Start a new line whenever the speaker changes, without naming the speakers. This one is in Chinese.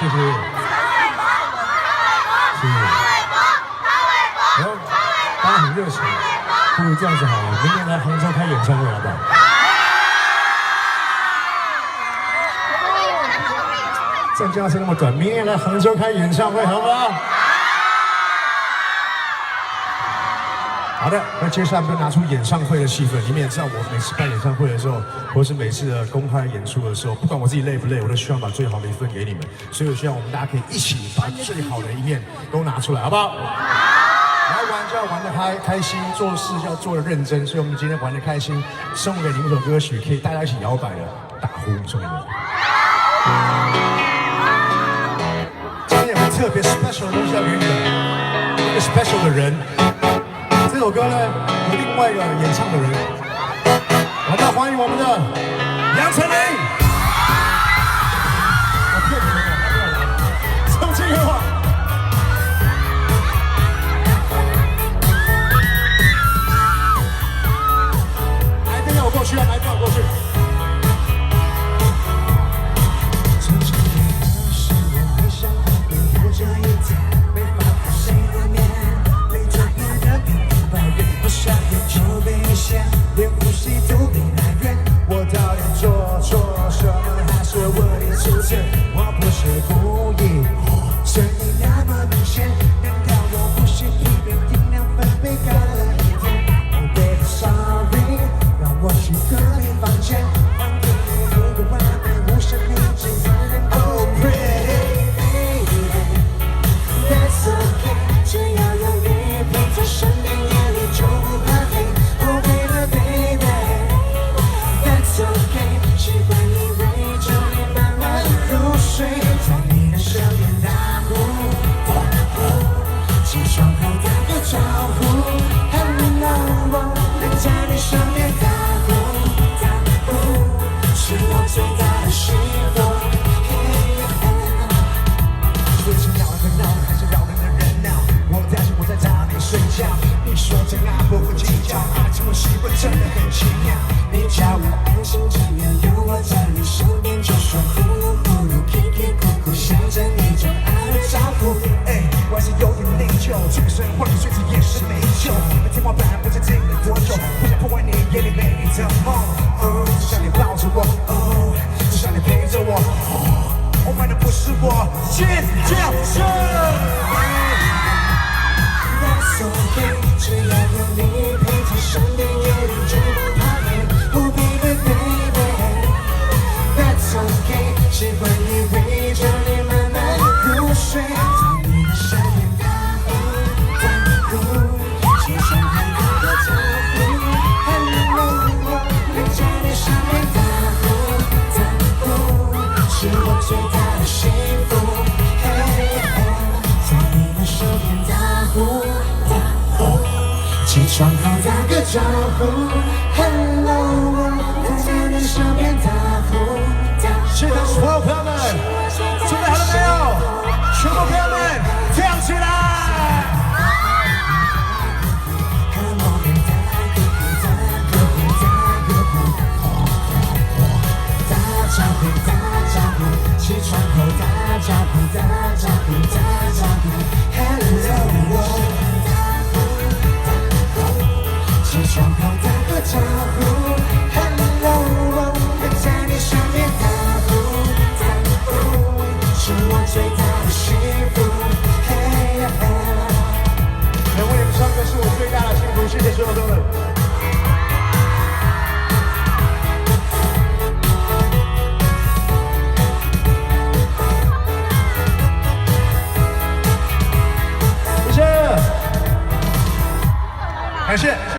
谢谢。谢谢。然后大家很热情，不如这样子好了，明年来杭州开演唱会好不好？这架是那么短，明年来杭州开演唱会好不好？好的，那接下来我们就拿出演唱会的气氛。你们也知道，我每次办演唱会的时候，或是每次的公开演出的时候，不管我自己累不累，我都希望把最好的一份给你们。所以我希望我们大家可以一起把最好的一面都拿出来，好不好？来玩就要玩得开心，做事就要做得认真。所以我们今天玩得开心，送给你们一首歌曲，可以大家一起摇摆的打呼，送给你们。今天有个特别 special 的东西要给你们，一个 special 的人。这首歌呢，有另外一个演唱的人，我们欢迎我们的杨丞琳。我骗你们了，他没有来。重庆给我。来，跟着我过去啊！来，跟我过去。连呼吸都没来源，我到底做错什么？还是我的出现？我不是故意，声音那么明显，难道我呼吸一遍音量分贝改了一点 ？Oh baby sorry， 让我去隔离房间，还给你一个完美无声宁静的人。Oh pretty baby，that's okay， 只要有你陪在身边，夜里就不怕黑。习惯你围着你慢慢入睡，在你的身边打呼，起床后打个招呼 ，Hello， 能在你身边打呼，是我最大的幸福。最近闹很闹，还是扰人的人闹，我担心我在找你睡觉。你说真爱不会计较，爱情我习惯真的很奇妙。你叫我安心，只要有我在你身边，就说呼噜呼噜，叽叽咕咕，想着你就爱的招呼。哎，我还是有点内疚，这个生活里睡着也是没救。天花板不知经历多久，不想破坏你眼里美丽的梦。哦，只想你抱着我，哦，只想你陪着我。我爱的不是我，尖叫声。That's okay， 只要有你陪在身边，夜里就不怕黑。Oh baby baby，That's okay， 习惯你围着你慢慢入睡，在你的身边打呼，起床后打个招呼 ，Hello， 能在你身边打呼，是我最大的幸福。在你的身边打呼。起床后打个招呼 ，Hello， 在你身边打呼。现场所有朋友们，准备好了没有？全部朋友们跳起来！打招呼，起床后打招呼，打招呼 ，Hello。起床后打个招呼 ，Hello， 在你身边打呼，是我最大的幸福。能为你们唱歌是我最大的幸福，谢谢所有朋友们。谢谢，感谢。